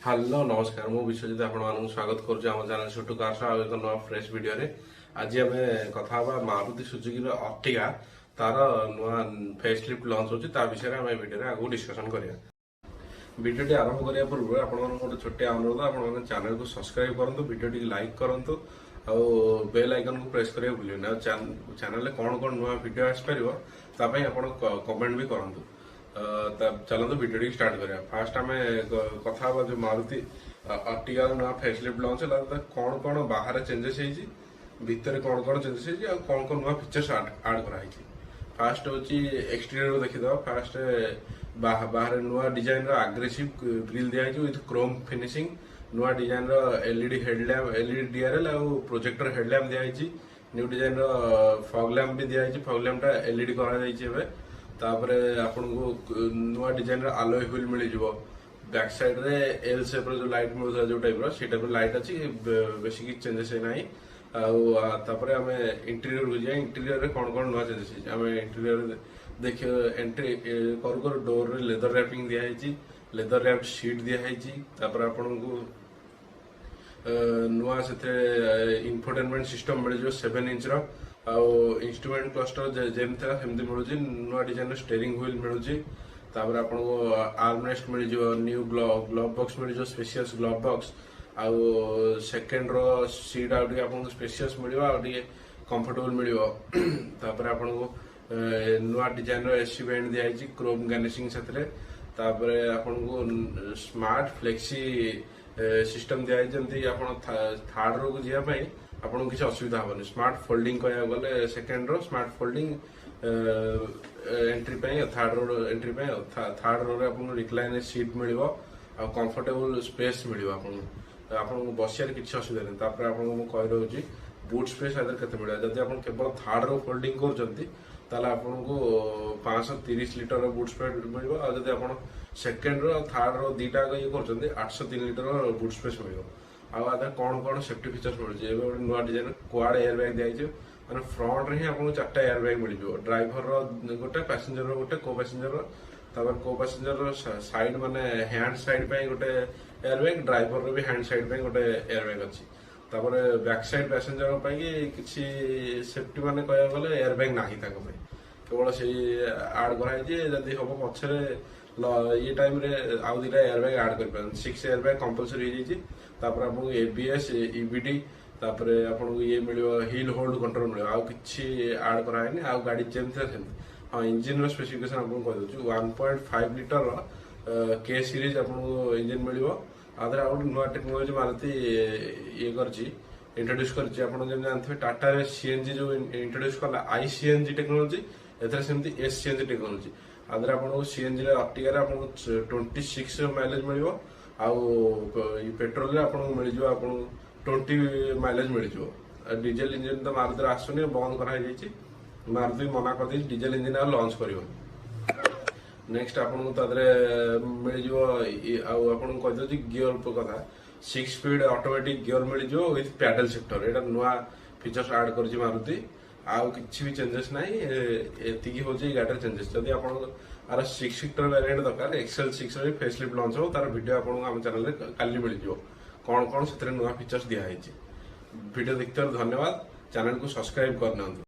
Hello नमस्कार मु विश्वजित आपन स्वागत करुचे आम चैनल सुटू कार्स एक नुआ फ्रेश वीडियो रे आज आम कथा मारुति सुजुकी अर्टिगा तार नुआ फेसलिफ्ट लॉन्च होची ता विषय रे आम वीडियो रे आगु डिस्कशन करिया। वीडियो टी आरंभ करिया पूर्व आपन गोटे छोटे अनुरोध आपन चैनल को सब्सक्राइब करंतु वीडियो टी लाइक करंतु आ बेल आइकन को प्रेस करिया भूलियो चैनल कौन कौन नुआ वीडियो आस परिबो ता पई आपन कमेंट भी करंतु। चलते वीडियो स्टार्ट करिया। फास्ट आम कथा जो मारुति अर्टिगा नुआ फेसलिफ्ट लॉन्च है कौन कौन बाहर चेंजेस भितर कौन कौन चेंजेस कौन कौन नुआ फीचर्स आड कराई। फास्ट हूँ एक्सटीरियर देखीद। फास्ट बाहर नुआ डिजाइन आग्रेसिव ग्रिल दिखाई विथ क्रोम फिनिशिंग नुआ design LED headlamp LED DRL और प्रोजेक्टर हेडलैम्प दिखाई। न्यू डिजाइन फॉग लैम्प भी दिखाई। फॉग लैम्पटा एलईडी कर तापरे आपन को नुआ डिजाइन आलोय व्हील मिल जिवो। बैक साइड रे एल शेप रो जो लाइट मिलता जो टाइप रो सी टाइप रो लाइट अछि बेसी की चेंजेस नाही। आ तापरे हमें इंटीरियर को जाय इंटीरियर रे कोन कोन नुआ चेंजेस अछि हमें इंटीरियर देखियो एंट्री कर डोर रे लेदर रैपिंग दिया हैछि लेदर रैप शीट दिया हैछि। तापर आपन को नुआ सेते इंफोटेनमेंट सिस्टम मिल जो 7 इंच रो इंस्ट्रूमेंट क्लस्टर जेमती था सेमती मिलूँ। नुआ डिजाइन स्टेयरिंग व्हील मिलूँ। तापर आपन को आर्मरेस्ट मिल जो न्यू ग्लोव बॉक्स मिल जो स्पेशियस ग्लोव बॉक्स आउ सेकेंड रो सीट आउट आपन को स्पेशियस मिल कंफर्टेबल मिल। तापर आपन को नुआ डिजाइन एसी बैंड दिखाई क्रोम गार्निशिंग से। तापर आपन को स्मार्ट फ्लेक्सी सिस्टम दिखाई जमती आपन थर्ड रो को जावाई आपन किसी असुविधा हेनी। स्मार्ट फोल्डिंग कह गले second row smart folding entry third row entry third row आपन रिक्लाइन सीट मिल कंफर्टेबल स्पेस मिल आपन बसियार किसी असुविधा नहीं। तापर आपन कह रही बूट स्पेस केते मिले जदि आपन केवल थर्ड रो फोल्डिंग करछंती ताले आपन को 530 लिटर रो बूट स्पेस मिल। आ जदि आपन सेकेंड रो थर्ड रो दीटा ये करछंती 803 लिटर रो बूट स्पेस मिल। आधा कौन कौन सेफ्टी फीचर्स मिलूँ गोटे नुआ डिजाइन क्वाड एयर बैग दिखाई मैंने फ्रंट रे ही आपको 4टा एयर बैग मिल जाव। ड्राइवर गोटे पैसेंजर गोटे को पैसेंजर को पैसेंजर साइड माने हैंड साइड पे गोटे एयर बैग ड्राइवर भी हैंड साइड पे गोटे एयर बैग अच्छी। बैक साइड पैसेंजर किसी सेफ्टी माने कह गले एयर बैग ना केवल से आड कराई जदि हम पछरे ये टाइम रे आउ दुटा एयर बैग आड कर 6 एयर बैग कंपलसरी हो। तापर आपको एबीएस ईबीडी तापर आपको ये मिलो हिल होल्ड कंट्रोल मिलो आउ किछि ऐड करायनी आउ गाड़ी जेमथि सेमथि। हाँ इंजन रो स्पेसिफिकेशन आपको कह दउछु 1.5 लिटर के सीरीज आपको इंजन मिलो। आदर आउट नुआ टेक्नोलॉजी मारुति ये करछि इंट्रोड्यूस करछि। आपन जेम जानथिबे टाटा रे सीएनजी जो इंट्रोड्यूस करला आई सीएनजी टेक्नोलॉजी एथरे सेमथि एस सीएनजी टेक्नोलॉजी। आदर आपन सीएनजी रे अर्टिगा रे आपन 26 माइलेज मिलो आउ पेट्रोल रे आपन मिल जो आपन 20 माइलेज मिल जो। डीजल इंजन तो मारुति आसुनी बंद करा जायछि मारुति मना कर दी डीजल इंजन आ लॉन्च करियो। नेक्स्ट आपन को तादरे मिल जो आउ आपन कह दो गियर कथा 6 स्पीड ऑटोमेटिक गियर मिल जो विथ पैडल शिफ्टर एटा नुआ फीचर्स ऐड करछि मारुति आउ किछि भी चेंजेस नाही एतिकी हो जे गाटर चेंजेस। जदि आपन आर 6 सीटर वेरिएंट दरकार एक्सेल 6 रे फेसलिफ्ट लॉन्च हो तार वीडियो आपन हम चैनल रे काली मिल जिवो कौन कौन से नुआ फीचर्स दिया है। वीडियो देखते धन्यवाद। चैनल को सब्सक्राइब करना।